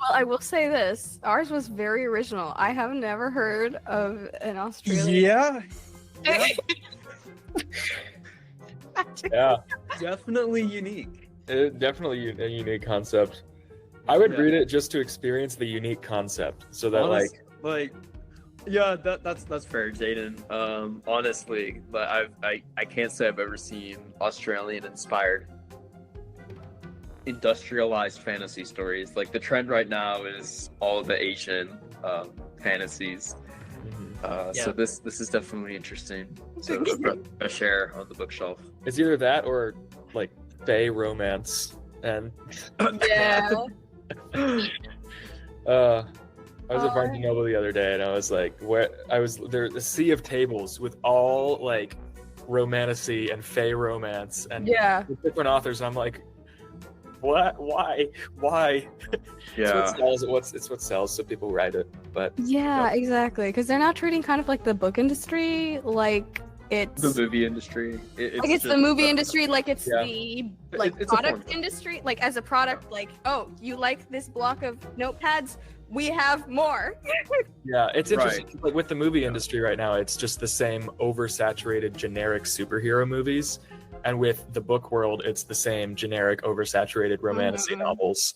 Well, I will say this. Ours was very original. I have never heard of an Australian. Yeah, Yeah, definitely unique. definitely a unique concept. I would Yeah. read it just to experience the unique concept, so that Yeah, that's fair, Jayden. Honestly, but I can't say I've ever seen Australian inspired industrialized fantasy stories. Like the trend right now is all the Asian fantasies. So this is definitely interesting to share on the bookshelf. it's either that or like fae romance. And Yeah. I was at Barnes and Noble the other day, and I was like, there a sea of tables with all like romantasy and fae romance and Yeah. different authors. And I'm like, what? Why? Yeah. It's what sells, so people write it. But Yeah, exactly. Because they're not treating kind of like the book industry like it's The movie industry. it's the movie industry, like it's Yeah. the It's a product formula. industry, like as a product, like, oh, you like this block of notepads? We have more. yeah, it's interesting. Right. Like with the movie industry right now, it's just the same oversaturated generic superhero movies. And with the book world, it's the same generic oversaturated romantasy novels.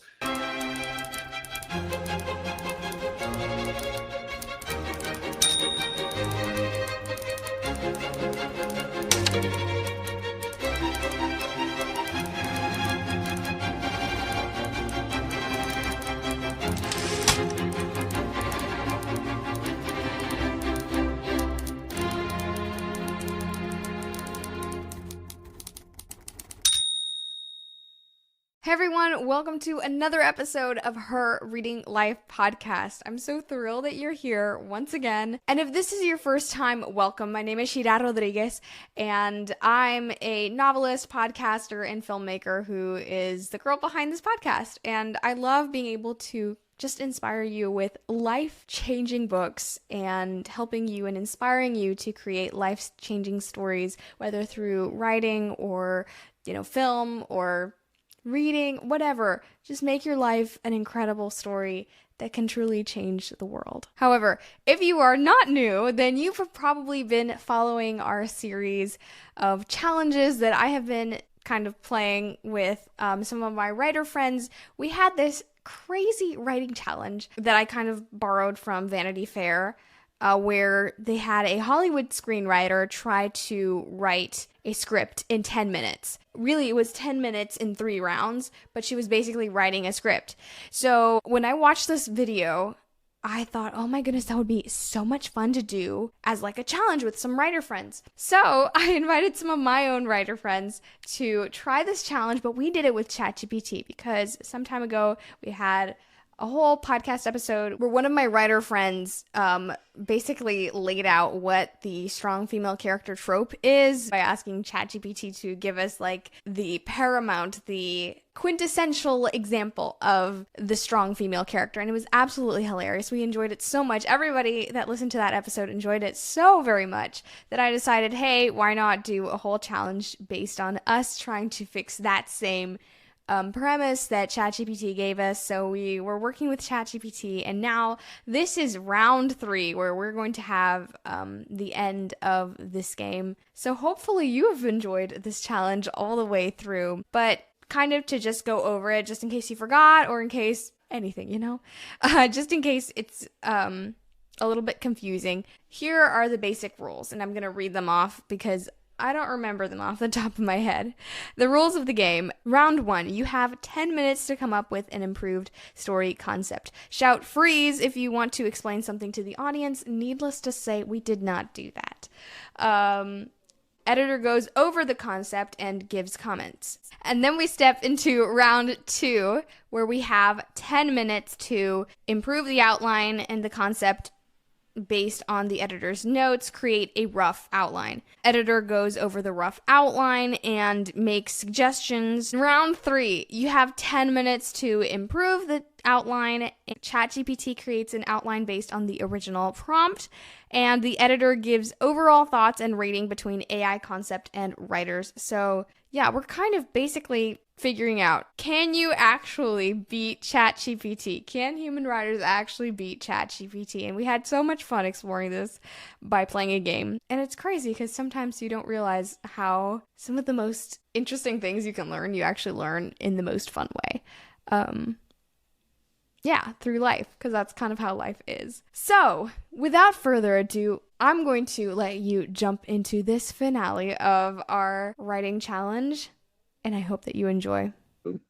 Hey everyone, welcome to another episode of Her Reading Life podcast. I'm so thrilled that you're here once again. And if this is your first time, welcome. My name is Shira Rodriguez, and I'm a novelist, podcaster, and filmmaker who is the girl behind this podcast. And I love being able to just inspire you with life-changing books and helping you and inspiring you to create life-changing stories, whether through writing or, film or reading, whatever. Just make your life an incredible story that can truly change the world. However, if you are not new, then you've probably been following our series of challenges that I have been kind of playing with some of my writer friends. We had this crazy writing challenge that I kind of borrowed from Vanity Fair, where they had a Hollywood screenwriter try to write a script in 10 minutes. Really, it was 10 minutes in 3 rounds, but she was basically writing a script. So when I watched this video, I thought, oh my goodness, that would be so much fun to do as like a challenge with some writer friends. So I invited some of my own writer friends to try this challenge, but we did it with ChatGPT because some time ago we had a whole podcast episode where one of my writer friends basically laid out what the strong female character trope is by asking ChatGPT to give us like the paramount, the quintessential example of the strong female character. And it was absolutely hilarious. We enjoyed it so much. Everybody that listened to that episode enjoyed it so very much that I decided, hey, why not do a whole challenge based on us trying to fix that same premise that ChatGPT gave us. So we were working with ChatGPT, and now this is round 3 where we're going to have the end of this game. So hopefully you have enjoyed this challenge all the way through, but kind of to just go over it just in case you forgot or in case anything, just in case it's a little bit confusing. Here are the basic rules, and I'm going to read them off because I don't remember them off the top of my head. The rules of the game. Round 1. You have 10 minutes to come up with an improved story concept. Shout freeze if you want to explain something to the audience. Needless to say, we did not do that. Editor goes over the concept and gives comments. And then we step into round 2, where we have 10 minutes to improve the outline and the concept based on the editor's notes, create a rough outline. Editor goes over the rough outline and makes suggestions. Round 3, you have 10 minutes to improve the outline. ChatGPT creates an outline based on the original prompt, and the editor gives overall thoughts and rating between AI concept and writers. So yeah, we're kind of basically figuring out, can you actually beat ChatGPT? Can human writers actually beat ChatGPT? And we had so much fun exploring this by playing a game. And it's crazy because sometimes you don't realize how some of the most interesting things you can learn, you actually learn in the most fun way. Yeah, through life, because that's kind of how life is. So, without further ado, I'm going to let you jump into this finale of our writing challenge, and I hope that you enjoy.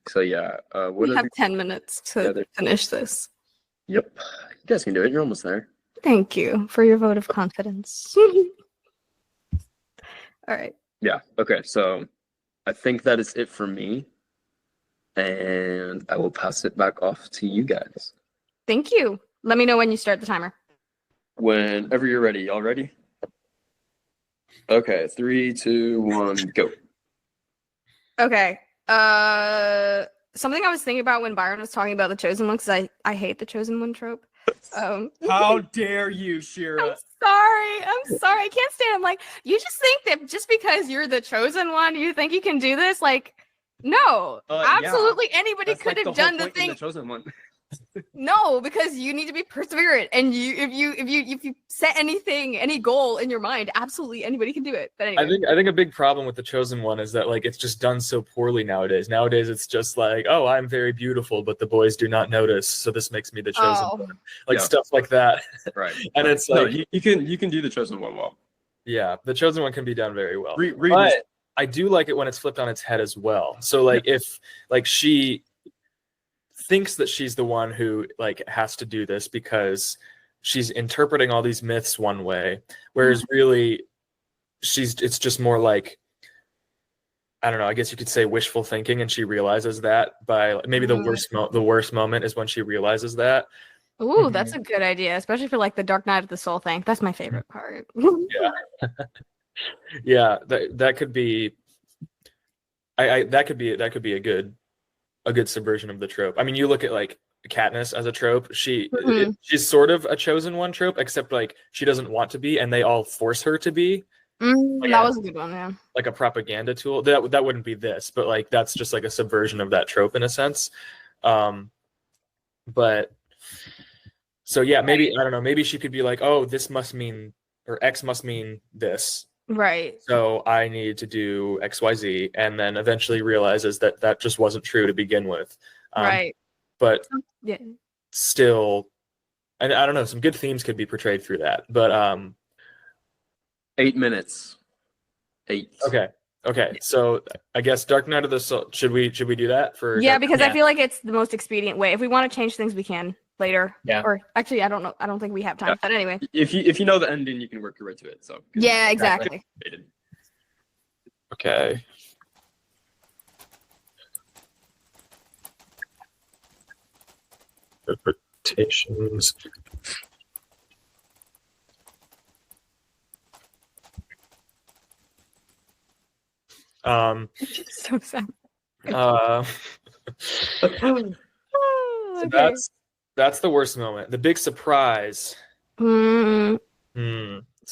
So yeah, we have 10 minutes to finish this. Yep, you guys can do it. You're almost there. Thank you for your vote of confidence. All right. Yeah. Okay. So I think that is it for me. And I will pass it back off to you guys. Thank you. Let me know when you start the timer. Whenever you're ready. Y'all ready? Okay. 3, 2, 1, go. Okay. Something I was thinking about when Byron was talking about the chosen one, because I hate the chosen one trope. How dare you, Shira? I'm sorry. I can't stand it. I'm like, you just think that just because you're the chosen one, you think you can do this? Like, no, absolutely anybody could have done the thing. The chosen one. No, because you need to be perseverant, and if you set any goal in your mind, absolutely anybody can do it. But anyway. I think a big problem with the chosen one is that like it's just done so poorly nowadays. Nowadays it's just like, oh, I'm very beautiful, but the boys do not notice, so this makes me the chosen one. Like stuff like that. Right. And it's like you can do the chosen one well. Yeah, the chosen one can be done very well. But I do like it when it's flipped on its head as well. So like if like she thinks that she's the one who like has to do this because she's interpreting all these myths one way, whereas really it's just more like, I don't know, I guess you could say wishful thinking, and she realizes that by maybe the worst moment is when she realizes that. Ooh, that's a good idea, especially for like the Dark Night of the Soul thing. That's my favorite part. Yeah. Yeah, that could be that could be a good subversion of the trope. I mean, you look at like Katniss as a trope. She's sort of a chosen one trope, except like she doesn't want to be, and they all force her to be. That was a good one, yeah. Like a propaganda tool. That wouldn't be this, but like that's just like a subversion of that trope in a sense. But so yeah, maybe I don't know. Maybe she could be like, oh, this must mean, or X must mean this. Right. So I need to do XYZ, and then eventually realizes that just wasn't true to begin with. Right. But still, and I don't know, some good themes could be portrayed through that. But 8 minutes. 8. Okay. So I guess Dark Knight of the Soul. Should we do that for? Yeah, because I feel like it's the most expedient way. If we want to change things, we can later. Yeah. Or actually, I don't know. I don't think we have time. Yeah. But anyway. If you know the ending, you can work your way to it. So. Yeah, exactly. Okay. Interpretations. So sad. So that's the worst moment. The big surprise. So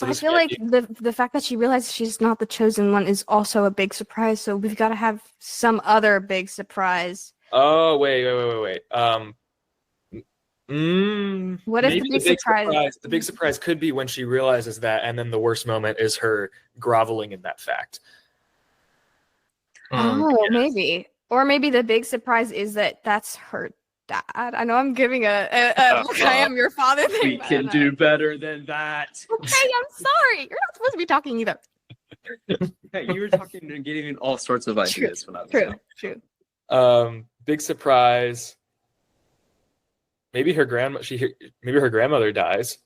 I feel like the fact that she realizes she's not the chosen one is also a big surprise. So we've got to have some other big surprise. Oh, wait. What if the big surprise? The big surprise could be when she realizes that, and then the worst moment is her groveling in that fact. Maybe. Or maybe the big surprise is that that's her dad. I know I'm giving a look, I am your father thing. We can do better than that. Okay, I'm sorry. You're not supposed to be talking either. Hey, you were talking and getting all sorts of ideas when I was True. Big surprise. Maybe her grandmother dies.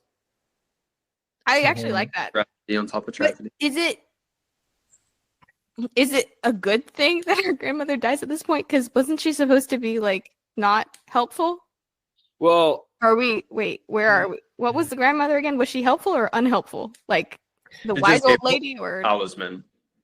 I actually like that. Tragedy on top of tragedy. Is it a good thing that her grandmother dies at this point? Because wasn't she supposed to be like not helpful? Well, where are we? What was the grandmother again? Was she helpful or unhelpful? Like the wise old lady or talisman?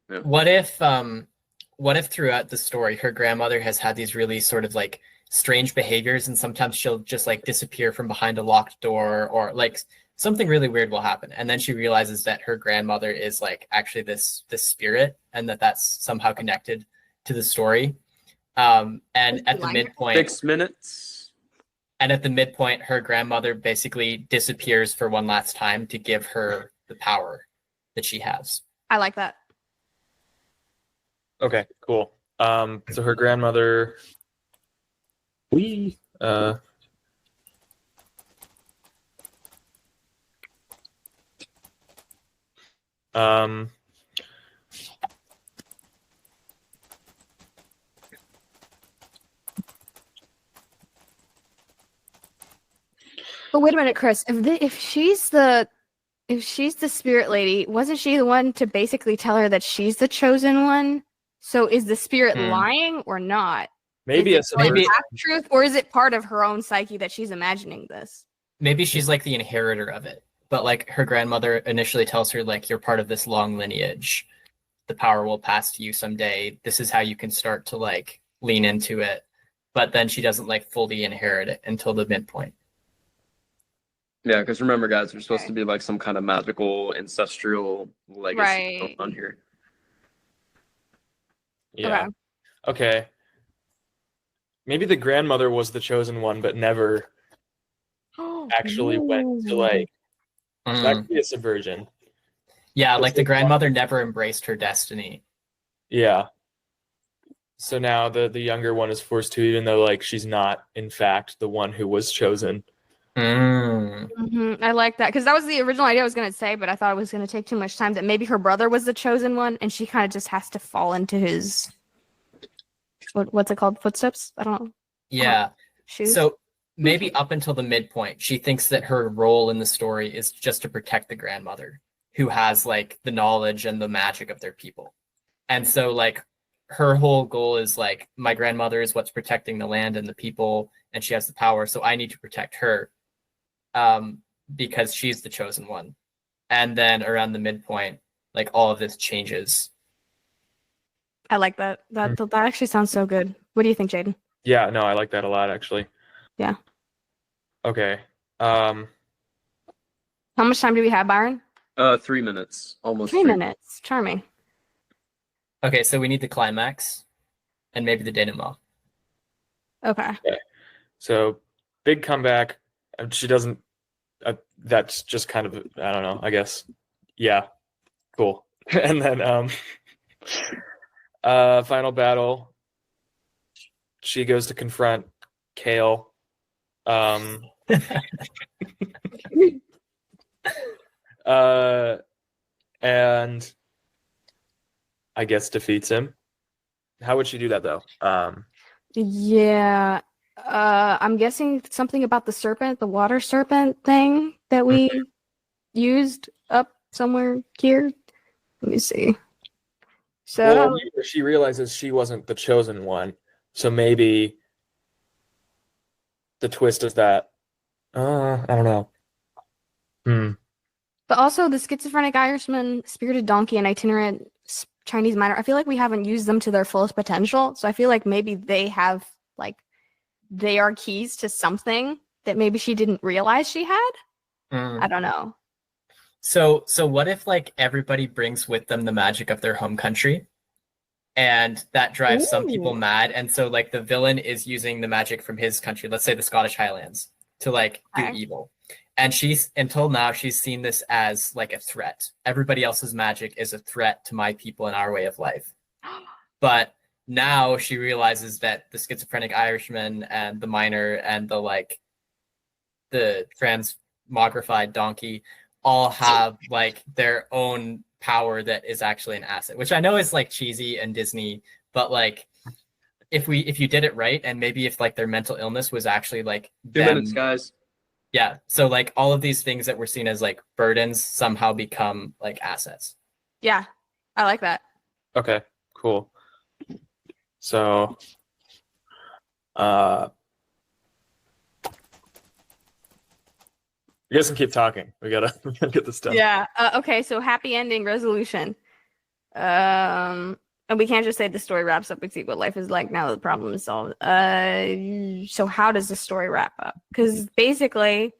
Yeah. What if throughout the story her grandmother has had these really sort of like strange behaviors, and sometimes she'll just like disappear from behind a locked door, or like something really weird will happen, and then she realizes that her grandmother is like actually this spirit, and that's somehow connected to the story. And at the midpoint, 6 minutes. And at the midpoint, her grandmother basically disappears for one last time to give her the power that she has. I like that. Okay, cool. So her grandmother, But wait a minute, Chris. If she's the spirit lady, wasn't she the one to basically tell her that she's the chosen one? So is the spirit lying or not? maybe is it half truth, or is it part of her own psyche that she's imagining this? Maybe she's like the inheritor of it, but like her grandmother initially tells her like, you're part of this long lineage. The power will pass to you someday. This is how you can start to like lean into it. But then she doesn't like fully inherit it until the midpoint. Yeah, because remember, guys, there's supposed to be like some kind of magical ancestral legacy going on here. Yeah. Okay. Maybe the grandmother was the chosen one, but never actually went to like. That could be a subversion. Yeah, like the grandmother never embraced her destiny. Yeah. So now the younger one is forced to, even though like she's not in fact the one who was chosen. I like that, because that was the original idea I was going to say, but I thought it was going to take too much time. That maybe her brother was the chosen one, and she kind of just has to fall into his what's it called? Footsteps? I don't know. Yeah. Shoes? So maybe up until the midpoint, she thinks that her role in the story is just to protect the grandmother, who has like the knowledge and the magic of their people. And so like her whole goal is like, my grandmother is what's protecting the land and the people, and she has the power, so I need to protect her. Because she's the chosen one. And then around the midpoint, like all of this changes. I like that. That actually sounds so good. What do you think, Jayden? Yeah, no, I like that a lot actually. Yeah. Okay. How much time do we have, Byron? 3 minutes. Almost 3 minutes. Charming. Okay, so we need the climax and maybe the denouement. Okay. So big comeback. She doesn't. That's just kind of, I don't know, I guess. Yeah. Cool. And then final battle. She goes to confront Kale. And I guess defeats him. How would she do that though? Yeah. I'm guessing something about the serpent, the water serpent thing that we used up somewhere here. Let me see. So she realizes she wasn't the chosen one, so maybe the twist is that I don't know. But also the schizophrenic Irishman, spirited donkey, and itinerant Chinese miner, I feel like we haven't used them to their fullest potential. So I feel like maybe they have they are keys to something that maybe she didn't realize she had. I don't know. So what if like everybody brings with them the magic of their home country, and that drives some people mad, and so like the villain is using the magic from his country, let's say the Scottish Highlands, to like do evil. And until now she's seen this as like a threat. Everybody else's magic is a threat to my people and our way of life. But now she realizes that the schizophrenic Irishman and the miner and the transmogrified donkey all have like their own power that is actually an asset, which I know is like cheesy and Disney, but like if you did it right, and maybe if like their mental illness was actually like 2 minutes, guys. Yeah, so like all of these things that were seen as like burdens somehow become like assets. Yeah, I like that. Okay, cool. So, you guys can keep talking. We gotta get this done. Yeah. Okay. So happy ending resolution. And we can't just say the story wraps up. We see what life is like now that the problem is solved. So how does the story wrap up? Because basically,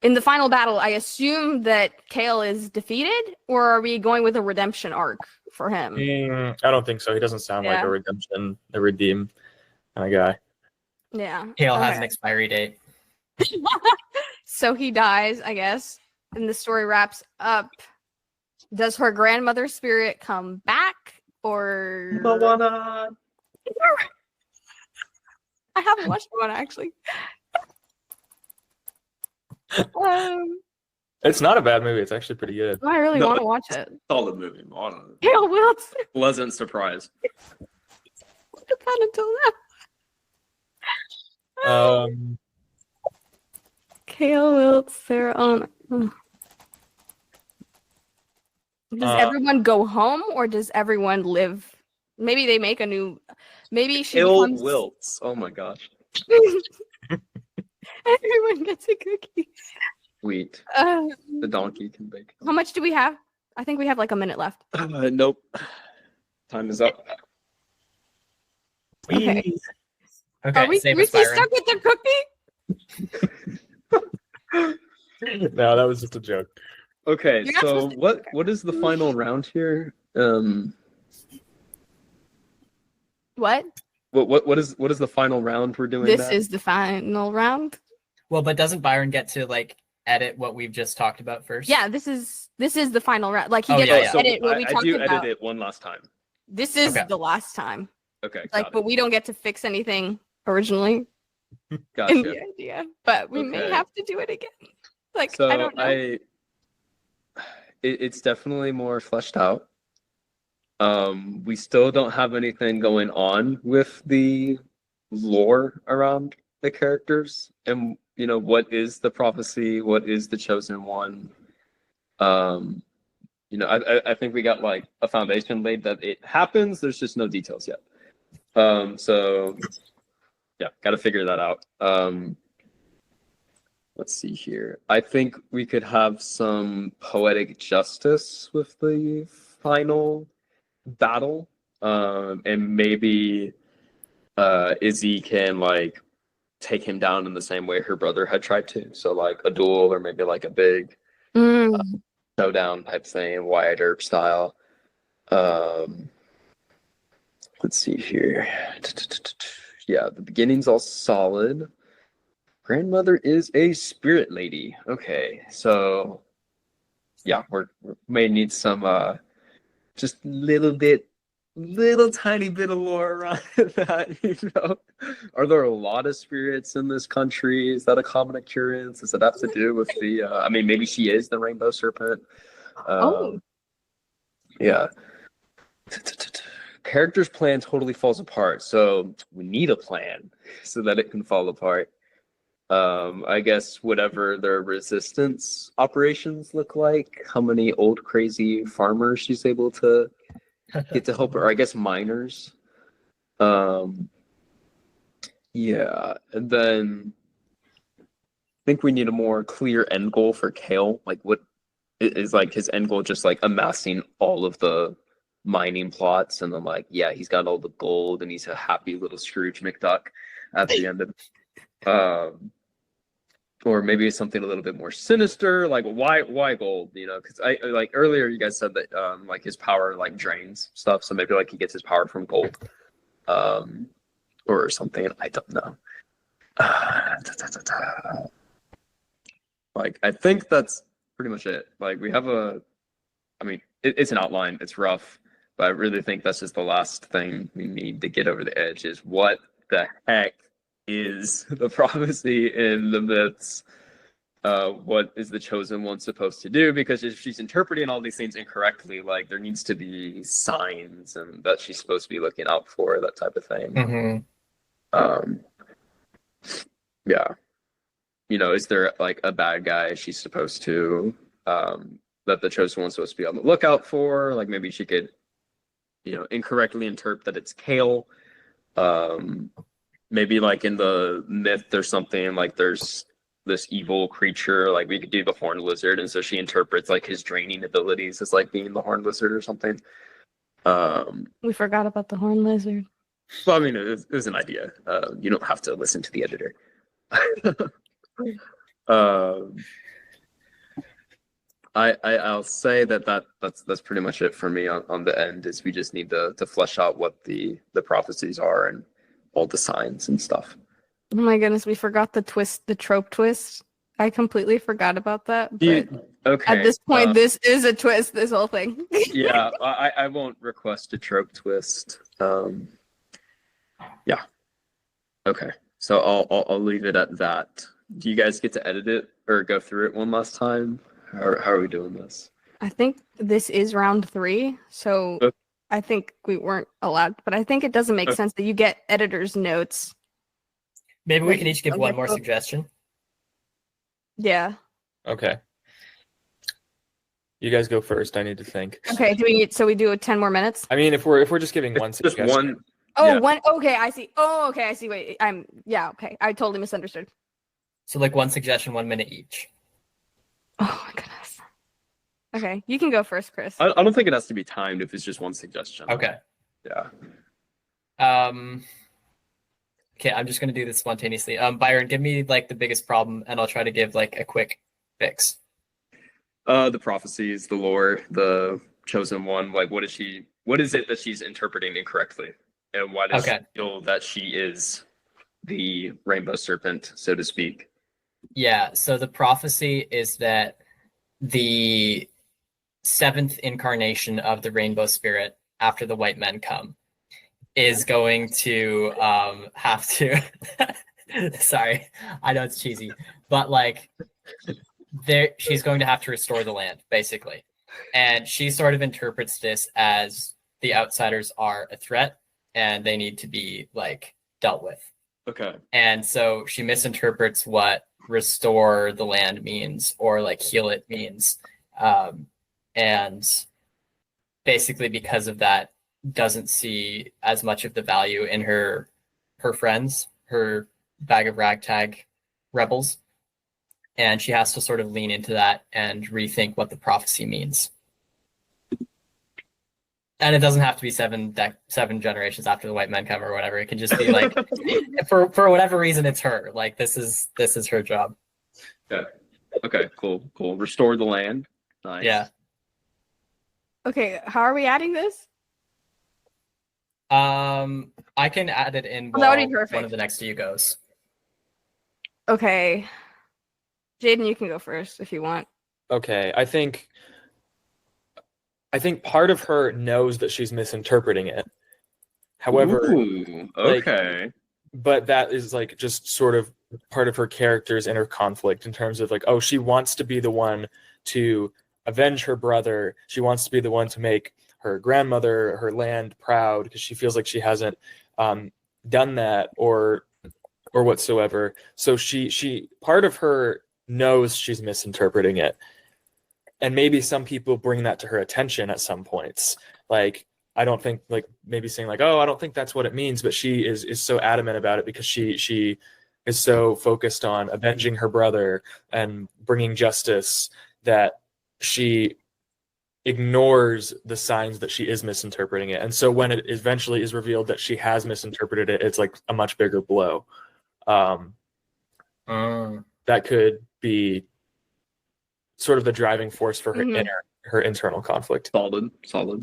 in the final battle, I assume that Kale is defeated, or are we going with a redemption arc for him? I don't think so. He doesn't sound like a redemption, a redeem kind of guy. Yeah. Kale has an expiry date. So he dies, I guess, and the story wraps up. Does her grandmother's spirit come back, or Moana? I haven't watched one actually. It's not a bad movie. It's actually pretty good. I really want to watch it. Solid movie. Moana. Kale Wiltz. Pleasant surprise. Look at that until now. Um, Kale Wiltz, they're on. Does everyone go home, or does everyone live? Maybe they make a new. Maybe she Kale becomes. Wiltz. Oh my gosh. Everyone gets a cookie. Sweet. The donkey can bake. How much do we have? I think we have like a minute left. Nope. Time is up. Okay. Okay. Are we stuck with the cookie? No, that was just a joke. Okay, so what is the final round here? What? What is the final round we're doing? This is the final round. Well, but doesn't Byron get to like edit what we've just talked about first? Yeah, this is the final round. Like he Oh, gets yeah, to edit what we I talked do about. edit it one last time. This is Okay. the last time. Okay. Like, but we don't get to fix anything originally in Gotcha. the idea. But we may Okay. have to do it again. Like, So I don't know. It's definitely more fleshed out. We still don't have anything going on with the lore around the characters, and what is the prophecy, what is the chosen one. I think we got like a foundation laid that it happens. There's just no details yet. So yeah, got to figure that out. Let's see here. I think we could have some poetic justice with the final battle, and maybe Izzy can like take him down in the same way her brother had tried to. So like a duel, or maybe like a big showdown type thing, Wyatt Earp style. Let's see here. Yeah, the beginning's all solid. Grandmother is a spirit lady. Okay, so yeah, we may need some just little tiny bit of lore around that. Are there a lot of spirits in this country? Is that a common occurrence? Does it have to do with the maybe she is the rainbow serpent. Yeah. Character's plan totally falls apart, so we need a plan so that it can fall apart. I guess whatever their resistance operations look like, how many old crazy farmers she's able to get to help her, or I guess miners. Yeah, and then I think we need a more clear end goal for Kale. Like, what is like his end goal? Just like amassing all of the mining plots, and then like, yeah, he's got all the gold, and he's a happy little Scrooge McDuck at the end of or maybe something a little bit more sinister, like why gold? Because I like earlier you guys said that like his power like drains stuff, so maybe like he gets his power from gold, or something. I don't know. Like I think that's pretty much it. Like we have it's an outline. It's rough, but I really think that's just the last thing we need to get over the edge. Is what the heck is the prophecy in the myths? What is the chosen one supposed to do? Because if she's interpreting all these things incorrectly, like there needs to be signs and that she's supposed to be looking out for, that type of thing. Yeah. Is there like a bad guy she's supposed to that the chosen one's supposed to be on the lookout for? Like maybe she could incorrectly interpret that it's Kale. Maybe like in the myth there's something like there's this evil creature, like we could do the horned lizard, and so she interprets like his draining abilities as like being the horned lizard or something. We forgot about the horned lizard. Well, it was an idea. You don't have to listen to the editor. I'll say that's pretty much it for me on the end. Is we just need to flesh out what the prophecies are and all the signs and stuff. Oh my goodness, we forgot the twist, the trope twist. I completely forgot about that. But Okay. at this point, this is a twist. This whole thing. Yeah, I won't request a trope twist. Yeah. Okay. So I'll leave it at that. Do you guys get to edit it or go through it one last time? How are we doing this? I think this is round 3, so Okay. I think we weren't allowed. But I think it doesn't make sense that you get editor's notes. Maybe we can each give one more suggestion. Yeah. Okay. You guys go first. I need to think. Okay. So we do 10 more minutes? I mean, if we're just giving one Just suggestion. one. Oh, Yeah. one. Okay, I see. Oh, okay, I see. Wait, okay. I totally misunderstood. So like one suggestion, 1 minute each. Oh my goodness. Okay, you can go first, Chris. I don't think it has to be timed if it's just one suggestion. Okay. Yeah. Okay, I'm just gonna do this spontaneously. Byron, give me like the biggest problem, and I'll try to give like a quick fix. The prophecies, the lore, the chosen one. Like, what is it that she's interpreting incorrectly, and why does she feel that she is the rainbow serpent, so to speak? Yeah. So the prophecy is that the 7th incarnation of the rainbow spirit, after the white men come, is going to have to sorry, I know it's cheesy, but like she's going to have to restore the land, basically. And she sort of interprets this as the outsiders are a threat and they need to be like dealt with. Okay. And so she misinterprets what restore the land means or like heal it means. And basically because of that, doesn't see as much of the value in her friends, her bag of ragtag rebels, and she has to sort of lean into that and rethink what the prophecy means. And it doesn't have to be seven generations after the white men come or whatever. It can just be like for whatever reason it's her. Like this is her job. Okay, cool. Restore the land. Nice. Yeah. Okay, how are we adding this? I can add it in that would be perfect. One of the next few goes. Okay. Jayden, you can go first if you want. Okay, I think part of her knows that she's misinterpreting it. However, okay. But that is like just sort of part of her character's inner conflict in terms of like, oh, she wants to be the one to avenge her brother. She wants to be the one to make her grandmother, her land proud because she feels like she hasn't done that or whatsoever. So she part of her knows she's misinterpreting it. And maybe some people bring that to her attention at some points. Like, I don't think like maybe saying like, oh, I don't think that's what it means. But she is so adamant about it because she is so focused on avenging her brother and bringing justice that she ignores the signs that she is misinterpreting it. And so when it eventually is revealed that she has misinterpreted it, it's like a much bigger blow. That could be sort of the driving force for her her internal conflict. Solid.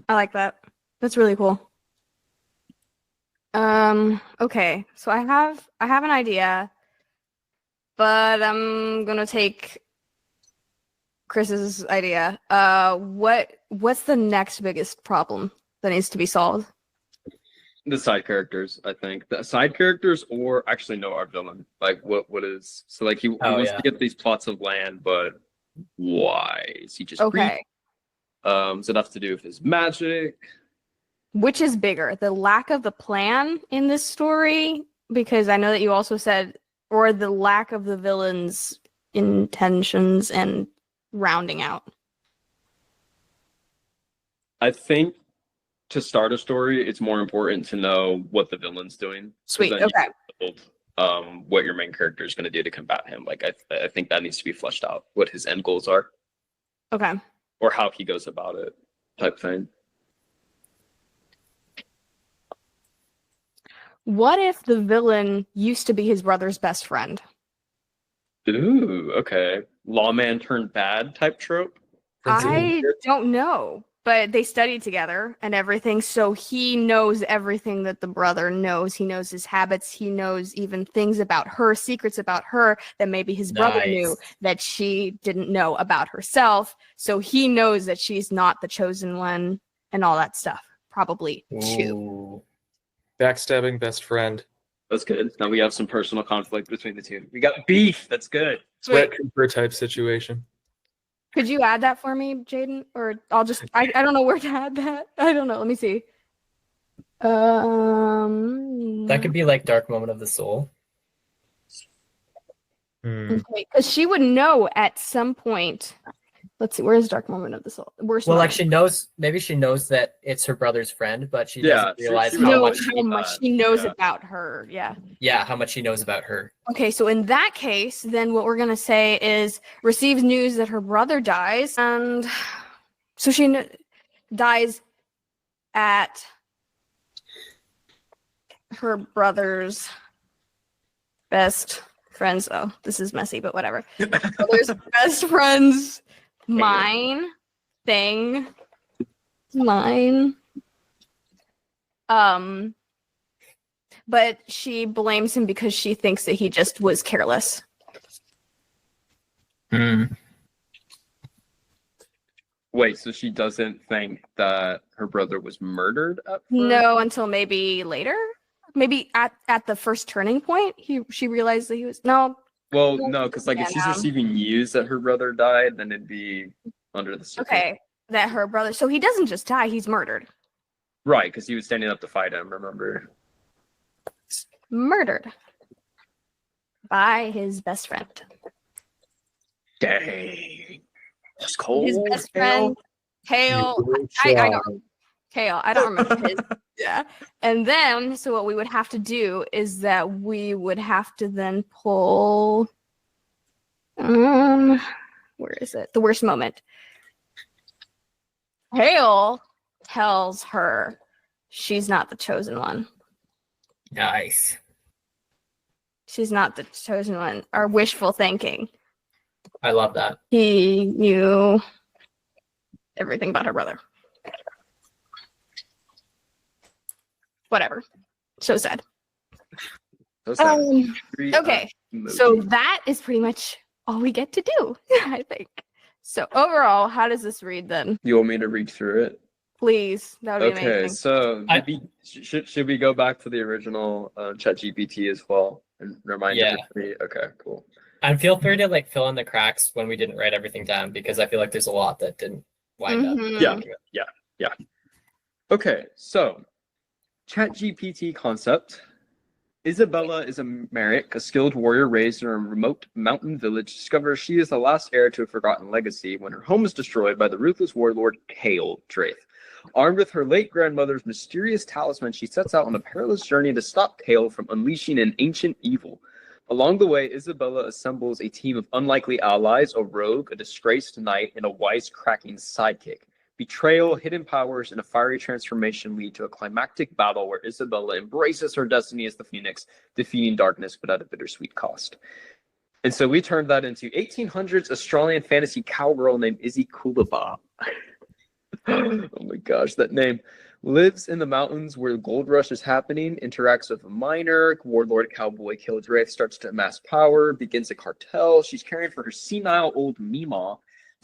I like that. That's really cool. Okay, so I have an idea, but I'm gonna take Chris's idea. What's the next biggest problem that needs to be solved? The side characters, I think. The side characters, or actually no, our villain. Like what is so like he wants to get these plots of land, but why is he just okay? Is it have to do with his magic? Which is bigger, the lack of the plan in this story? Because I know that you also said, or the lack of the villain's intentions and rounding out. I think to start a story, it's more important to know what the villain's doing. Sweet. Okay. You build, what your main character is going to do to combat him. Like I think that needs to be fleshed out. What his end goals are. Okay. Or how he goes about it, type thing. What if the villain used to be his brother's best friend? Ooh, okay. Lawman turned bad type trope? I don't know, but they studied together and everything, so he knows everything that the brother knows. He knows his habits. He knows even things about her, secrets about her that maybe his brother knew that she didn't know about herself. So he knows that she's not the chosen one and all that stuff. Probably too. Backstabbing best friend. That's good. Now we have some personal conflict between the two. We got beef. That's good. Sweat trooper type situation. Could you add that for me, Jayden? Or I'll just I don't know where to add that. I don't know. Let me see. That could be like dark moment of the soul. Okay, because she would know at some point. Let's see, where's dark moment of the soul? Like she knows, maybe she knows that it's her brother's friend, but she doesn't realize how much she knows about her. Yeah, how much she knows about her. Okay, so in that case, then what we're gonna say is receives news that her brother dies, and so she dies at her brother's best friend's. Oh, this is messy, but whatever. Brother's best friend's thing. But she blames him because she thinks that he just was careless. Wait, so she doesn't think that her brother was murdered at first? No, until maybe later. Maybe at the first turning point, she realized that he was no. Well, no, because like if she's receiving news that her brother died, then it'd be under the surface. Okay, that her brother. So he doesn't just die; he's murdered. Right, because he was standing up to fight him. Remember? Murdered by his best friend. Dang, that's cold. His best friend, Hale. Kale. I don't remember his. Yeah. And then, so what we would have to do is that we would have to then pull. Where is it? The worst moment. Hale tells her she's not the chosen one. Nice. She's not the chosen one. Or wishful thinking. I love that. He knew everything about her brother. Whatever. So sad. Okay. So that is pretty much all we get to do, I think. So overall, how does this read then? You want me to read through it? Please. That would be amazing. So should we go back to the original ChatGPT as well and remind everybody? Okay, cool. And feel free to like fill in the cracks when we didn't write everything down, because I feel like there's a lot that didn't wind up. Yeah. Okay, so ChatGPT concept. Isabella is a Merrick, a skilled warrior raised in a remote mountain village, discovers she is the last heir to a forgotten legacy when her home is destroyed by the ruthless warlord Cale Draith. Armed with her late grandmother's mysterious talisman, she sets out on a perilous journey to stop Cale from unleashing an ancient evil. Along the way, Isabella assembles a team of unlikely allies, a rogue, a disgraced knight, and a wisecracking sidekick. Betrayal, hidden powers, and a fiery transformation lead to a climactic battle where Isabella embraces her destiny as the Phoenix, defeating darkness but at a bittersweet cost. And so we turned that into 1800s Australian fantasy cowgirl named Izzy Coolabah. Oh my gosh, that name. Lives in the mountains where the gold rush is happening, interacts with a miner, warlord cowboy Cale Draith starts to amass power, begins a cartel. She's caring for her senile old Meemaw.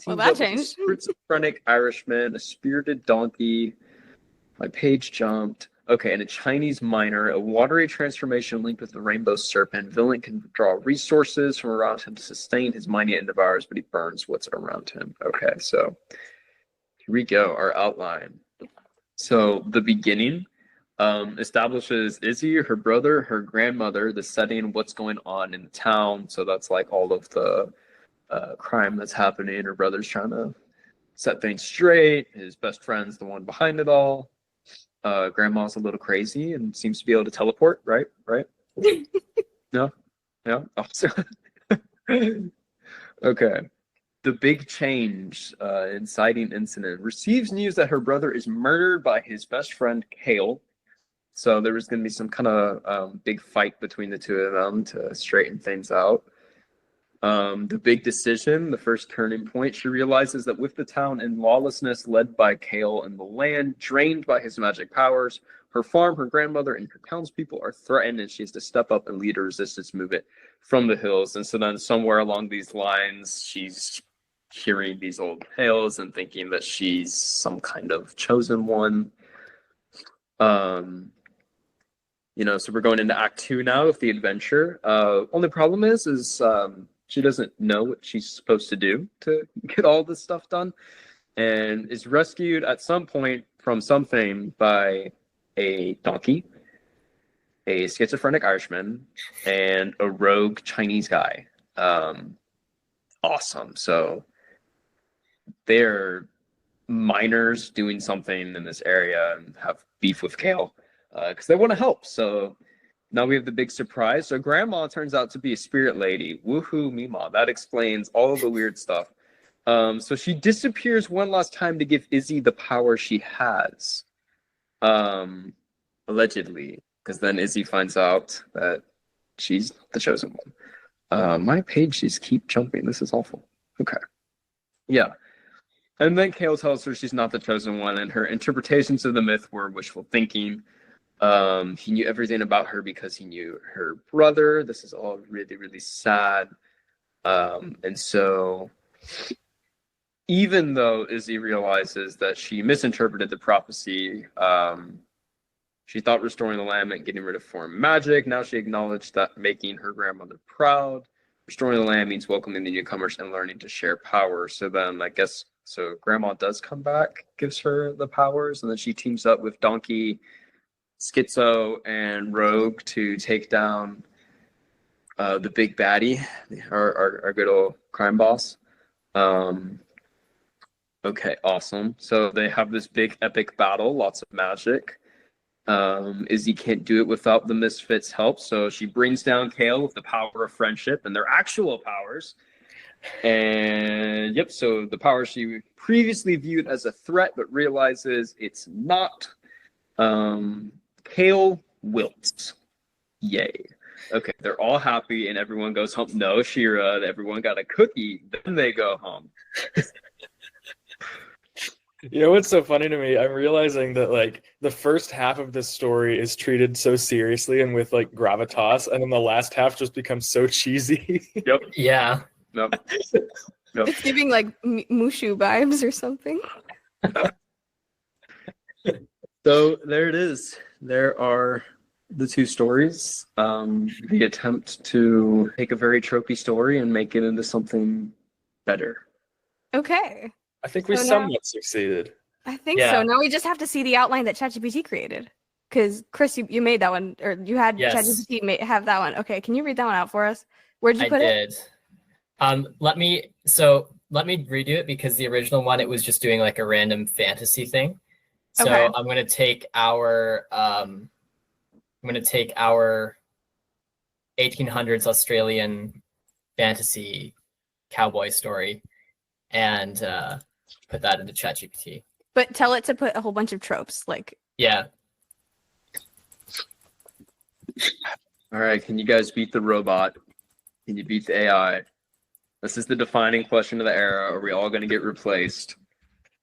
Well, that changed. A schizophrenic Irishman, a spirited donkey. My page jumped. Okay, and a Chinese miner, a watery transformation linked with the rainbow serpent. Villain can draw resources from around him to sustain his mighty endeavors, but he burns what's around him. Okay, so here we go, our outline. So the beginning establishes Izzy, her brother, her grandmother, the setting, what's going on in the town. So that's like all of the crime that's happening. Her brother's trying to set things straight. His best friend's the one behind it all. Grandma's a little crazy and seems to be able to teleport, right? No? Yeah? Okay. The big change, inciting incident. Receives news that her brother is murdered by his best friend, Cale. So there was going to be some kind of big fight between the two of them to straighten things out. The big decision, the first turning point, she realizes that with the town in lawlessness led by Kale and the land drained by his magic powers, her farm, her grandmother, and her townspeople are threatened, and she has to step up and lead a resistance movement from the hills. And so then somewhere along these lines, she's hearing these old tales and thinking that she's some kind of chosen one. So we're going into Act 2 now of the adventure. Only problem is she doesn't know what she's supposed to do to get all this stuff done, and is rescued at some point from something by a donkey, a schizophrenic Irishman, and a rogue Chinese guy. Awesome. So they're miners doing something in this area and have beef with Kale because they want to help. So now we have the big surprise. So Grandma turns out to be a spirit lady. Woohoo, Mima. That explains all of the weird stuff. So she disappears one last time to give Izzy the power she has. Allegedly. Because then Izzy finds out that she's the chosen one. My pages keep jumping. This is awful. Okay. Yeah. And then Kale tells her she's not the chosen one, and her interpretations of the myth were wishful thinking. He knew everything about her because he knew her brother. This is all really, really sad. And so even though Izzy realizes that she misinterpreted the prophecy, she thought restoring the land meant getting rid of foreign magic. Now she acknowledged that making her grandmother proud. Restoring the land means welcoming the newcomers and learning to share power. So then so Grandma does come back, gives her the powers, and then she teams up with Donkey, Schizo, and Rogue to take down the big baddie, our good old crime boss. Okay, awesome. So they have this big epic battle, lots of magic. Izzy can't do it without the Misfits' help, so she brings down Kale with the power of friendship and their actual powers. And so the power she previously viewed as a threat but realizes it's not. Kale wilts. Yay. Okay, they're all happy and everyone goes home. No, Shira, everyone got a cookie, then they go home. You know what's so funny to me? I'm realizing that like the first half of this story is treated so seriously and with like gravitas, and then the last half just becomes so cheesy. Yep. Yeah. Nope. It's giving like Mushu vibes or something. So there it is. There are the two stories. The attempt to take a very tropey story and make it into something better. Okay. I think we somewhat succeeded. I think so. Now we just have to see the outline that ChatGPT created. Because Chris, you made that one, or you had ChatGPT have that one. Okay, can you read that one out for us? Where'd you put it? I did. Let me redo it because the original one it was just doing like a random fantasy thing. So okay. I'm gonna take our 1800s Australian fantasy cowboy story and put that into ChatGPT. But tell it to put a whole bunch of tropes, like yeah. All right, can you guys beat the robot? Can you beat the AI? This is the defining question of the era. Are we all going to get replaced?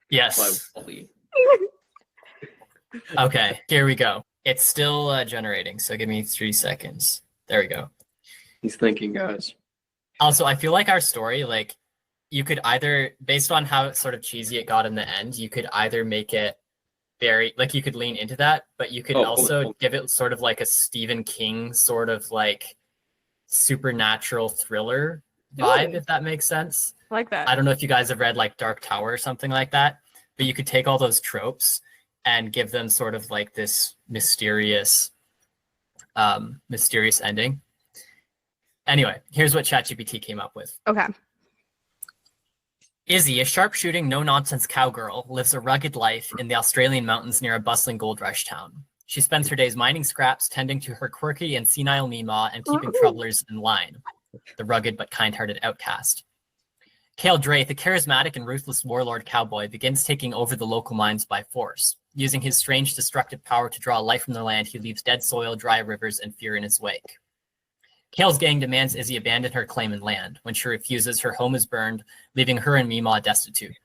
Yes. Okay, here we go. It's still generating, so give me 3 seconds. There we go. He's thinking, guys. Also, I feel like our story, like, you could either, based on how sort of cheesy it got in the end, you could either make it very, like, you could lean into that, but you could also give it sort of like a Stephen King sort of like supernatural thriller vibe, if that makes sense. I like that. I don't know if you guys have read like Dark Tower or something like that, but you could take all those tropes and give them sort of like this mysterious ending. Anyway, here's what ChatGPT came up with. Okay. Izzy, a sharpshooting, no-nonsense cowgirl, lives a rugged life in the Australian mountains near a bustling gold rush town. She spends her days mining scraps, tending to her quirky and senile Mima, and keeping troublers in line, the rugged but kind-hearted outcast. Cale Draith, a charismatic and ruthless warlord cowboy, begins taking over the local mines by force. Using his strange destructive power to draw life from the land, he leaves dead soil, dry rivers, and fear in his wake. Kale's gang demands Izzy abandon her claim and land. When she refuses, her home is burned, leaving her and Mima destitute.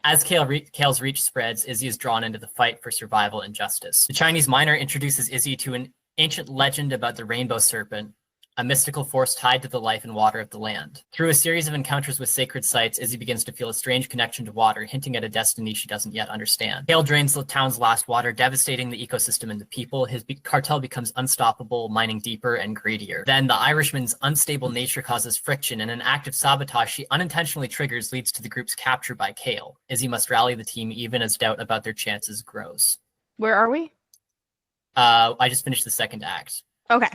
As Kale's reach spreads, Izzy is drawn into the fight for survival and justice. The Chinese miner introduces Izzy to an ancient legend about the rainbow serpent, a mystical force tied to the life and water of the land. Through a series of encounters with sacred sites, Izzy begins to feel a strange connection to water, hinting at a destiny she doesn't yet understand. Kale drains the town's last water, devastating the ecosystem and the people. His cartel becomes unstoppable, mining deeper and greedier. Then the Irishman's unstable nature causes friction, and an act of sabotage she unintentionally triggers leads to the group's capture by Kale. Izzy must rally the team even as doubt about their chances grows. Where are we? I just finished the second act. Okay.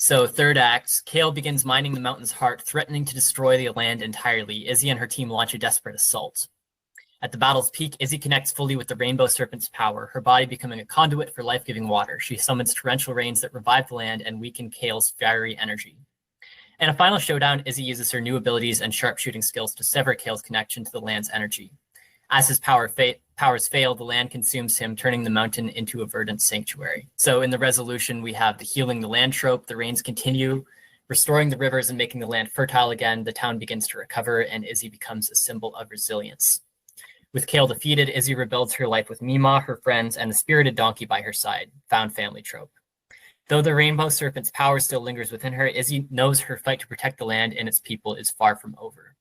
So third act, Kale begins mining the mountain's heart, threatening to destroy the land entirely. Izzy and her team launch a desperate assault. At the battle's peak, Izzy connects fully with the rainbow serpent's power, her body becoming a conduit for life-giving water. She summons torrential rains that revive the land and weaken Kale's fiery energy. In a final showdown, Izzy uses her new abilities and sharpshooting skills to sever Kale's connection to the land's energy. As his powers fail, the land consumes him, turning the mountain into a verdant sanctuary. So in the resolution, we have the healing the land trope. The rains continue, restoring the rivers and making the land fertile again. The town begins to recover, and Izzy becomes a symbol of resilience. With Kale defeated, Izzy rebuilds her life with Mima, her friends, and the spirited donkey by her side. Found family trope. Though the rainbow serpent's power still lingers within her, Izzy knows her fight to protect the land and its people is far from over.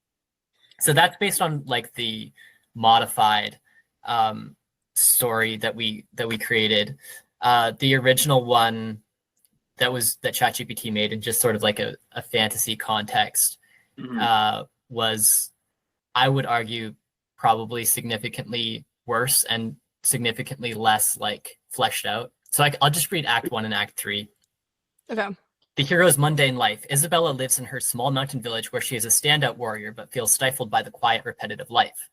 So that's based on like the modified story that we created. The original one that ChatGPT made in just sort of like a fantasy context was, I would argue, probably significantly worse and significantly less like fleshed out. So I'll just read Act 1 and Act 3. Okay. The hero's mundane life. Isabella lives in her small mountain village where she is a standout warrior but feels stifled by the quiet, repetitive life.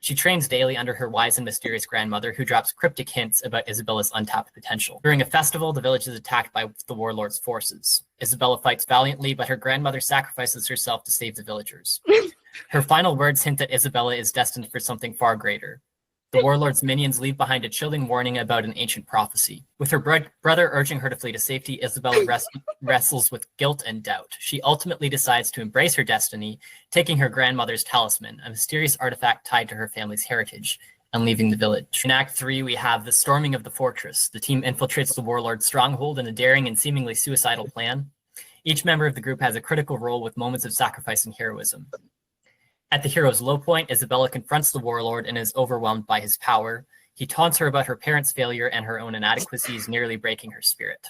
She trains daily under her wise and mysterious grandmother, who drops cryptic hints about Isabella's untapped potential. During a festival, the village is attacked by the warlord's forces. Isabella fights valiantly, but her grandmother sacrifices herself to save the villagers. Her final words hint that Isabella is destined for something far greater. The warlord's minions leave behind a chilling warning about an ancient prophecy. With her brother urging her to flee to safety, Isabella wrestles with guilt and doubt. She ultimately decides to embrace her destiny, taking her grandmother's talisman, a mysterious artifact tied to her family's heritage, and leaving the village. In Act 3, we have the storming of the fortress. The team infiltrates the warlord's stronghold in a daring and seemingly suicidal plan. Each member of the group has a critical role with moments of sacrifice and heroism. At the hero's low point, Isabella confronts the warlord and is overwhelmed by his power. He taunts her about her parents' failure and her own inadequacies, nearly breaking her spirit.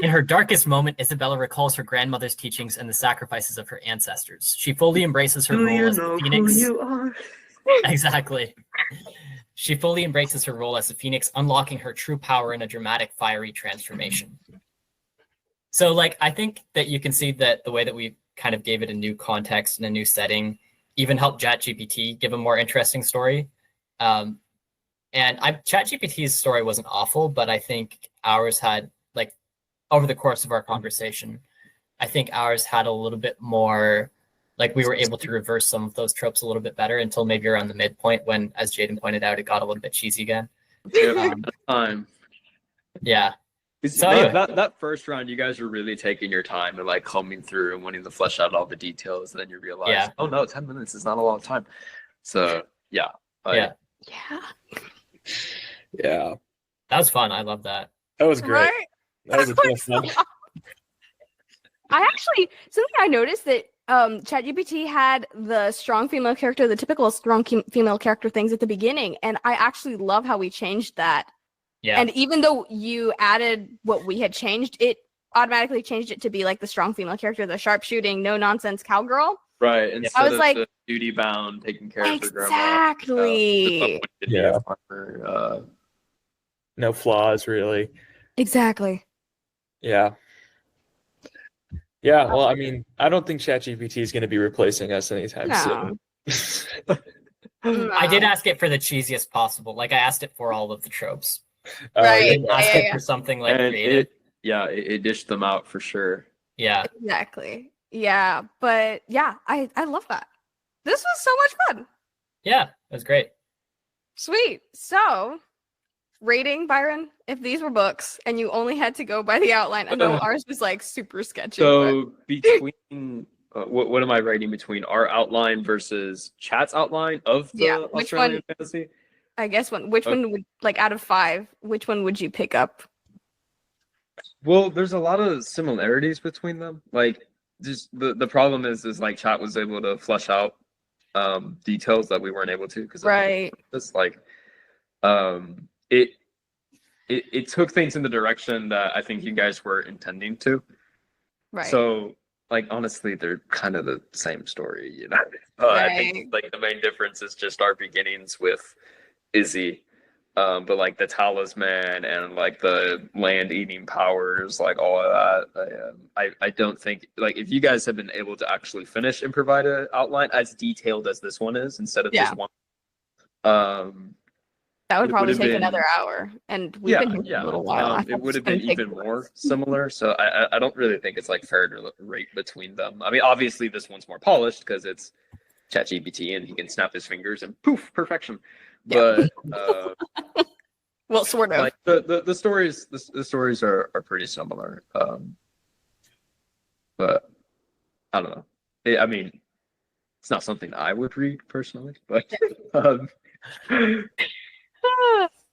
In her darkest moment, Isabella recalls her grandmother's teachings and the sacrifices of her ancestors. She fully embraces her role as the phoenix. Who you are? Exactly. She fully embraces her role as a phoenix, unlocking her true power in a dramatic, fiery transformation. So, like, I think that you can see that the way that we kind of gave it a new context and a new setting even helped ChatGPT give a more interesting story. And ChatGPT's story wasn't awful, but I think ours had, like, over the course of our conversation, I think ours had a little bit more, like, we were able to reverse some of those tropes a little bit better until maybe around the midpoint when, as Jayden pointed out, it got a little bit cheesy again. Yeah. So that first round, you guys were really taking your time and like combing through and wanting to flesh out all the details, and then you realize, oh no, 10 minutes is not a lot of time. So yeah. Yeah. That was fun. I love that. That was great. Right? That was a ton of fun. Something I noticed that ChatGPT had the strong female character, the typical strong female character things at the beginning, and I actually love how we changed that. Yeah. And even though you added what we had changed, it automatically changed it to be like the strong female character, the sharpshooting, no nonsense cowgirl. Right. Instead I was of like, the duty bound, taking care of her grandma. Exactly. No flaws, really. Exactly. Yeah. Yeah. Well, I mean, I don't think ChatGPT is going to be replacing us anytime soon. No. I did ask it for the cheesiest possible. Like, I asked it for all of the tropes. Right. I didn't ask it for something like creative. It dished them out for sure. Yeah. Exactly. Yeah. But yeah, I love that. This was so much fun. Yeah, it was great. Sweet. So rating, Byron, if these were books and you only had to go by the outline, I know ours was like super sketchy. So between what am I writing between our outline versus chat's outline of the Australian fantasy? I guess which one would, like, out of 5, which one would you pick up? Well, there's a lot of similarities between them. Like, just the problem is like chat was able to flesh out details that we weren't able to, because it's like it took things in the direction that I think you guys were intending to. Right. So, like, honestly, they're kind of the same story, you know. I think like the main difference is just our beginnings with Izzy, but like the talisman and like the land eating powers, like all of that. I don't think, like, if you guys have been able to actually finish and provide an outline as detailed as this one is, instead of just one, that would probably take another hour, and we've been here a little while. It would have been even more similar. So I don't really think it's like fair to rate between them. I mean, obviously this one's more polished because it's ChatGPT and he can snap his fingers and poof, perfection. But well, sort of. Like the stories are pretty similar. But I don't know. I mean, it's not something I would read personally, but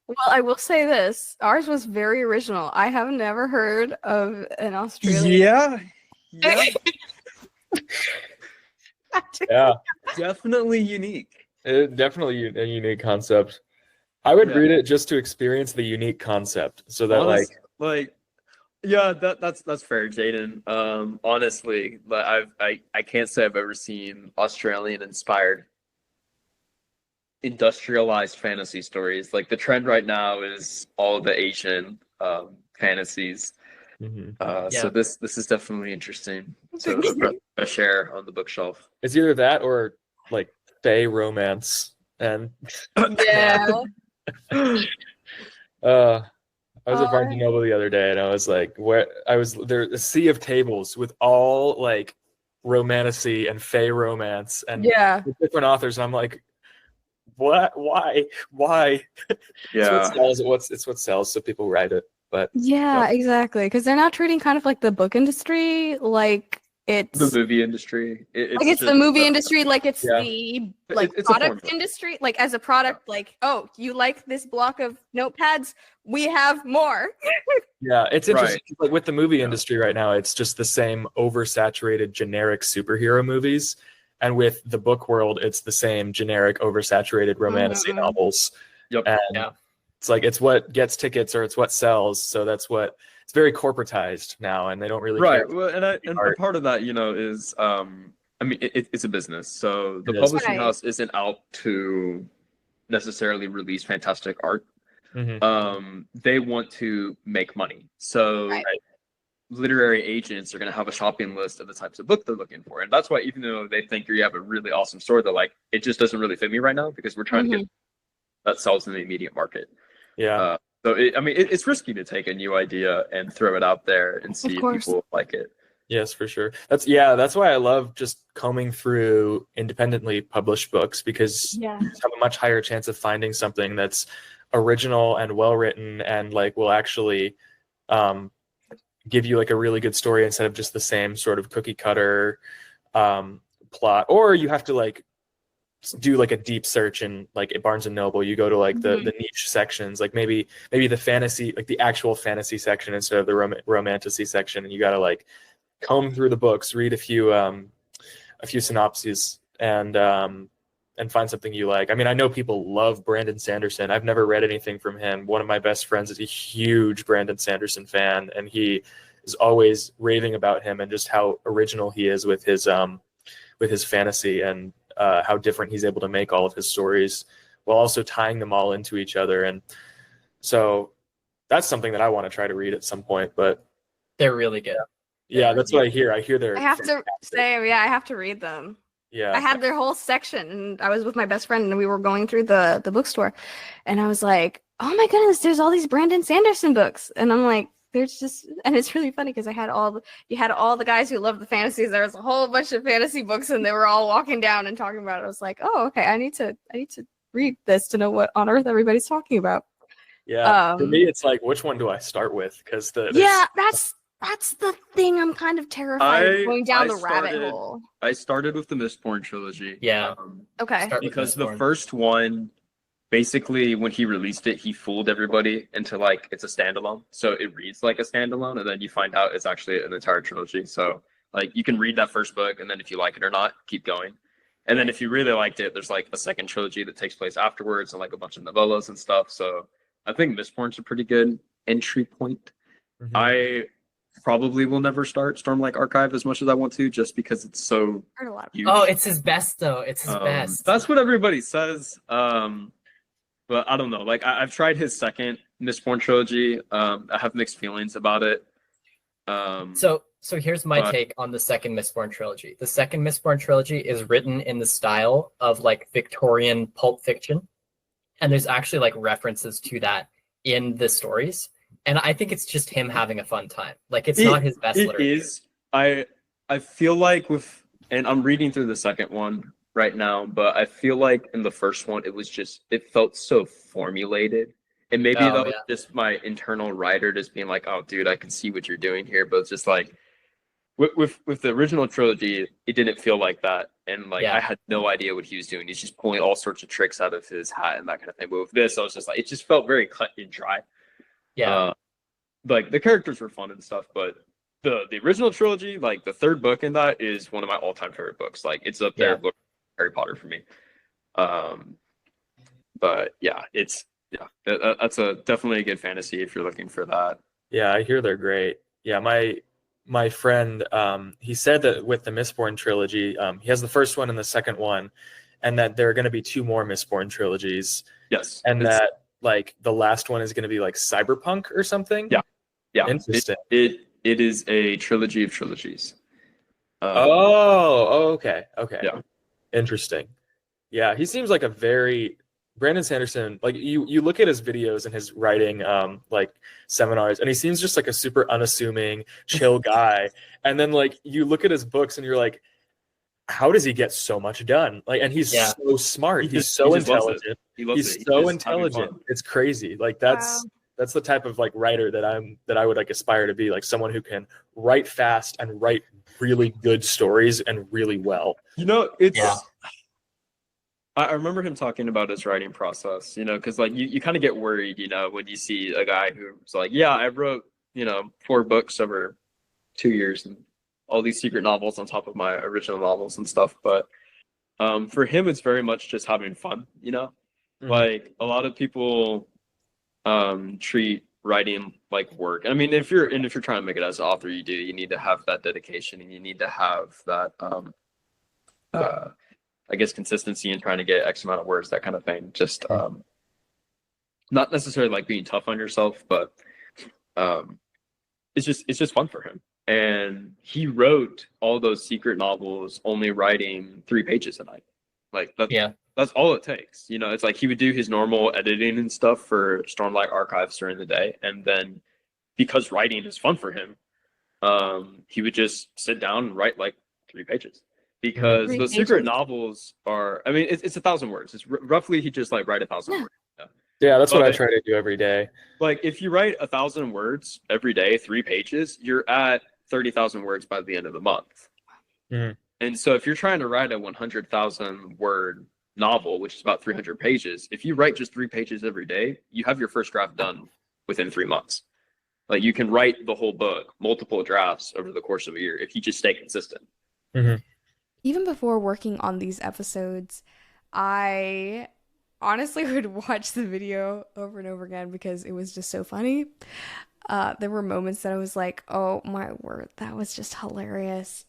well, I will say this. Ours was very original. I have never heard of an Australian. Yeah. Yeah. Definitely unique. Definitely a unique concept. I would read it just to experience the unique concept, so that that's fair, Jayden. Honestly, I can't say I've ever seen Australian inspired industrialized fantasy stories. Like, the trend right now is all the Asian fantasies. So this is definitely interesting to share on the bookshelf. It's either that or like fae romance. And yeah. I was at Barnes and Noble the other day, and I was like, there a sea of tables with all like romantasy and fae romance and different authors, and I'm like, what? Why? Yeah, it's what sells, so people write it. But exactly, because they're not treating kind of like the book industry like it's the movie industry. It's the movie industry, like it's the it's product industry, like as a product, like, oh, you like this block of notepads? We have more. Yeah, it's interesting. Like with the movie industry right now, it's just the same oversaturated generic superhero movies, and with the book world, it's the same generic oversaturated romantasy novels. And it's like it's what gets tickets or it's what sells. So it's very corporatized now, and they don't really care. Well, and part of that, is I mean, it's a business, so the publishing house isn't out to necessarily release fantastic art. They want to make money, so literary agents are going to have a shopping list of the types of book they're looking for, and that's why, even though they think you have a really awesome story, they're like, it just doesn't really fit me right now because we're trying to get that sells in the immediate market. So it's risky to take a new idea and throw it out there and see if people like it. Yes, for sure. That's why I love just combing through independently published books, because you have a much higher chance of finding something that's original and well written and like will actually give you like a really good story instead of just the same sort of cookie cutter plot. Or you have to like do like a deep search in like at Barnes and Noble. You go to like the niche sections, like maybe the fantasy, like the actual fantasy section instead of the romantasy section, and you got to like comb through the books, read a few synopses, and find something you like. I mean, I know people love Brandon Sanderson. I've never read anything from him. One of my best friends is a huge Brandon Sanderson fan, and he is always raving about him and just how original he is with his fantasy, and how different he's able to make all of his stories while also tying them all into each other. And so that's something that I want to try to read at some point, but they're really good. Yeah, that's what I hear. I hear they're I have to read them. Yeah. I had their whole section, and I was with my best friend, and we were going through the bookstore, and I was like, oh my goodness, there's all these Brandon Sanderson books. And I'm like, there's just, and it's really funny because you had all the guys who love the fantasies. There was a whole bunch of fantasy books, and they were all walking down and talking about it. I was like, oh, okay, I need to read this to know what on earth everybody's talking about. Yeah, for me, it's like, which one do I start with? Because that's the thing. I'm kind of terrified of going down the rabbit hole. I started with the Mistborn trilogy. Yeah. Okay. Because the first one, basically, when he released it, he fooled everybody into like it's a standalone. So it reads like a standalone, and then you find out it's actually an entire trilogy. So like you can read that first book, and then if you like it or not, keep going. And then if you really liked it, there's like a second trilogy that takes place afterwards, and like a bunch of novellas and stuff. So I think Mistborn's a pretty good entry point. Mm-hmm. I probably will never start Stormlight Archive as much as I want to, just because it's so huge. Oh, it's his best though. It's his best. That's what everybody says. But I don't know. Like I've tried his second Mistborn trilogy. I have mixed feelings about it. So here's my take on the second Mistborn trilogy. The second Mistborn trilogy is written in the style of like Victorian pulp fiction, and there's actually like references to that in the stories. And I think it's just him having a fun time. Like it's not his best literature. It is. I feel like and I'm reading through the second one right now, but I feel like in the first one it felt so formulated. And maybe that was just my internal writer just being like, oh dude, I can see what you're doing here. But it's just like with the original trilogy, it didn't feel like that. And like I had no idea what he was doing. He's just pulling all sorts of tricks out of his hat and that kind of thing. But with this, I was just like, it just felt very cut and dry. Yeah. Like the characters were fun and stuff, but the original trilogy, like the third book in that is one of my all-time favorite books. Like it's up there with Harry Potter for me. But yeah, that's definitely a good fantasy if you're looking for that. Yeah, I hear they're great. Yeah, my friend, he said that with the Mistborn trilogy, he has the first one and the second one, and that there are going to be 2 more Mistborn trilogies. Yes, and that like the last one is going to be like cyberpunk or something. Yeah, interesting. It is a trilogy of trilogies. Okay. Yeah, interesting. Yeah, he seems like Brandon Sanderson. Like you look at his videos and his writing, like seminars, and he seems just like a super unassuming, chill guy. And then like you look at his books and you're like, how does he get so much done? Like, and he's so smart. He's so intelligent. He's so intelligent. It's crazy. Like that's the type of like writer that I would like aspire to be, like someone who can write fast and write really good stories and really well. I remember him talking about his writing process, because like you kind of get worried, when you see a guy who's like, yeah, I wrote, 4 books over 2 years and all these secret novels on top of my original novels and stuff. But for him, it's very much just having fun, Mm-hmm. Like a lot of people treat writing like work. I mean, if you're trying to make it as an author, you need to have that dedication, and you need to have that I guess consistency in trying to get X amount of words, that kind of thing. Just not necessarily like being tough on yourself, but it's just fun for him. And he wrote all those secret novels only writing 3 pages a night. Like that's all it takes. It's like he would do his normal editing and stuff for Stormlight Archives during the day, and then because writing is fun for him, he would just sit down and write like 3 pages. Because the secret novels are, I mean, it's 1,000 words. It's roughly he just like write 1,000 words. Yeah, that's what I try to do every day. Like if you write 1,000 words every day, 3 pages, you're at 30,000 words by the end of the month. Mm-hmm. And so if you're trying to write a 100,000 word novel, which is about 300 pages, if you write just 3 pages every day, you have your first draft done within 3 months. Like you can write the whole book, multiple drafts over the course of a year if you just stay consistent. Mm-hmm. Even before working on these episodes, I honestly would watch the video over and over again because it was just so funny. There were moments that I was like, oh my word, that was just hilarious.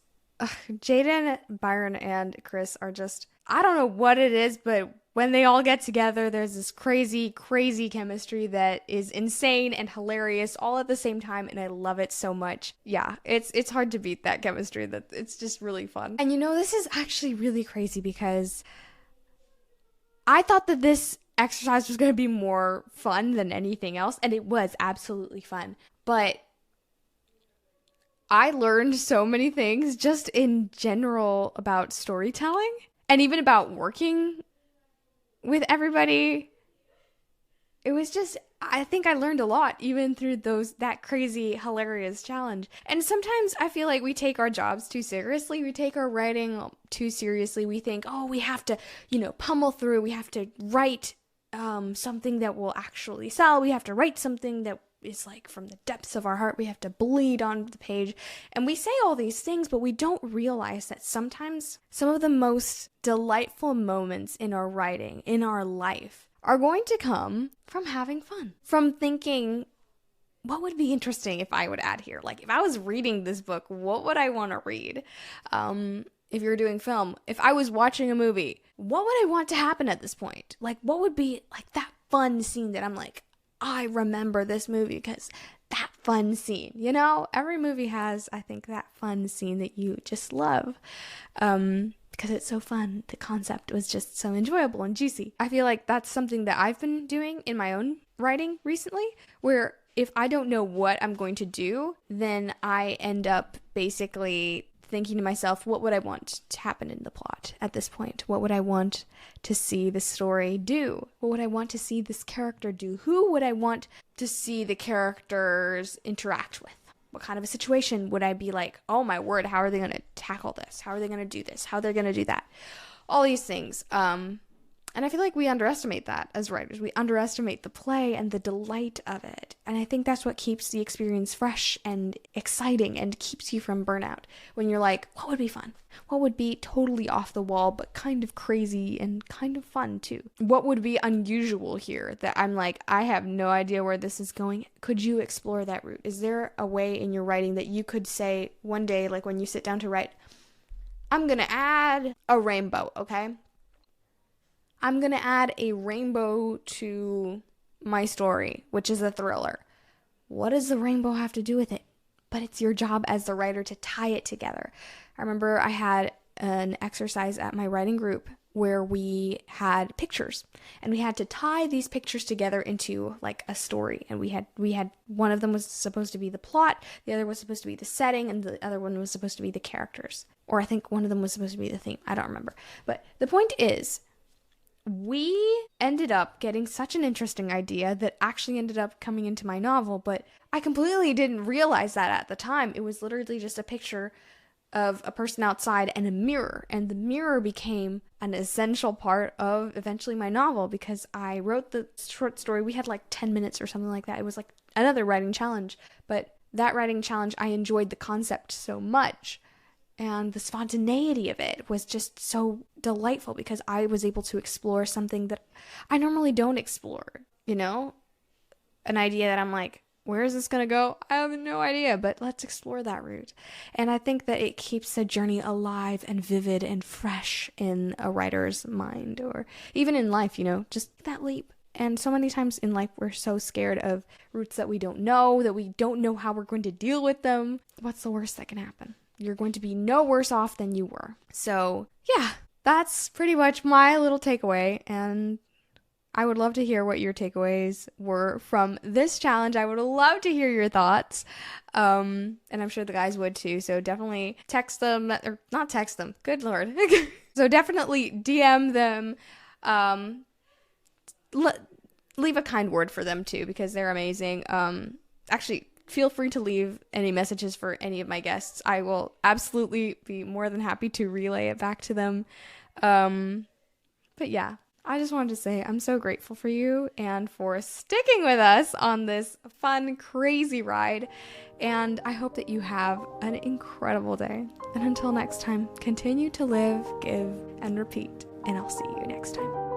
Jayden, Byron, and Chris are just, I don't know what it is, but when they all get together, there's this crazy, crazy chemistry that is insane and hilarious all at the same time, and I love it so much. Yeah, it's hard to beat that chemistry. That it's just really fun. And this is actually really crazy because I thought that this exercise was going to be more fun than anything else, and it was absolutely fun. But I learned so many things just in general about storytelling and even about working with everybody. it was just, I think I learned a lot even through that crazy, hilarious challenge. And sometimes I feel like we take our jobs too seriously. We take our writing too seriously. We think, oh, we have to, pummel through. We have to write something that will actually sell. We have to write something that is like from the depths of our heart. We have to bleed on the page. And we say all these things, but we don't realize that sometimes some of the most delightful moments in our writing, in our life, are going to come from having fun, from thinking, what would be interesting if I would add here? Like, if I was reading this book, what would I want to read? If you're doing film, if I was watching a movie, what would I want to happen at this point? Like, what would be like that fun scene that I'm like, I remember this movie because that fun scene, Every movie has, I think, that fun scene that you just love. Because it's so fun. The concept was just so enjoyable and juicy. I feel like that's something that I've been doing in my own writing recently, where if I don't know what I'm going to do, then I end up basically thinking to myself, what would I want to happen in the plot at this point? What would I want to see the story do? What would I want to see this character do? Who would I want to see the characters interact with? What kind of a situation would I be like, oh my word, how are they going to tackle this? How are they going to do this? How are they going to do that? All these things. And I feel like we underestimate that as writers. We underestimate the play and the delight of it. And I think that's what keeps the experience fresh and exciting and keeps you from burnout. When you're like, what would be fun? What would be totally off the wall, but kind of crazy and kind of fun too? What would be unusual here that I'm like, I have no idea where this is going? Could you explore that route? Is there a way in your writing that you could say one day, like when you sit down to write, I'm going to add a rainbow, okay? I'm going to add a rainbow to my story, which is a thriller. What does the rainbow have to do with it? But it's your job as the writer to tie it together. I remember I had an exercise at my writing group where we had pictures and we had to tie these pictures together into like a story. And we had one of them was supposed to be the plot, the other was supposed to be the setting, and the other one was supposed to be the characters. Or I think one of them was supposed to be the theme. I don't remember. But the point is, we ended up getting such an interesting idea that actually ended up coming into my novel, but I completely didn't realize that at the time. It was literally just a picture of a person outside and a mirror, and the mirror became an essential part of eventually my novel because I wrote the short story. We had like 10 minutes or something like that. It was like another writing challenge, but that writing challenge, I enjoyed the concept so much. And the spontaneity of it was just so delightful because I was able to explore something that I normally don't explore, An idea that I'm like, where is this going to go? I have no idea, but let's explore that route. And I think that it keeps the journey alive and vivid and fresh in a writer's mind or even in life, just that leap. And so many times in life, we're so scared of routes that we don't know how we're going to deal with them. What's the worst that can happen? You're going to be no worse off than you were. So yeah, that's pretty much my little takeaway. And I would love to hear what your takeaways were from this challenge. I would love to hear your thoughts. And I'm sure the guys would too. So definitely text them, or not text them. Good Lord. So definitely DM them. Leave a kind word for them too, because they're amazing. Actually, feel free to leave any messages for any of my guests. I will absolutely be more than happy to relay it back to them. But yeah, I just wanted to say I'm so grateful for you and for sticking with us on this fun, crazy ride. And I hope that you have an incredible day. And until next time, continue to live, give, and repeat. And I'll see you next time.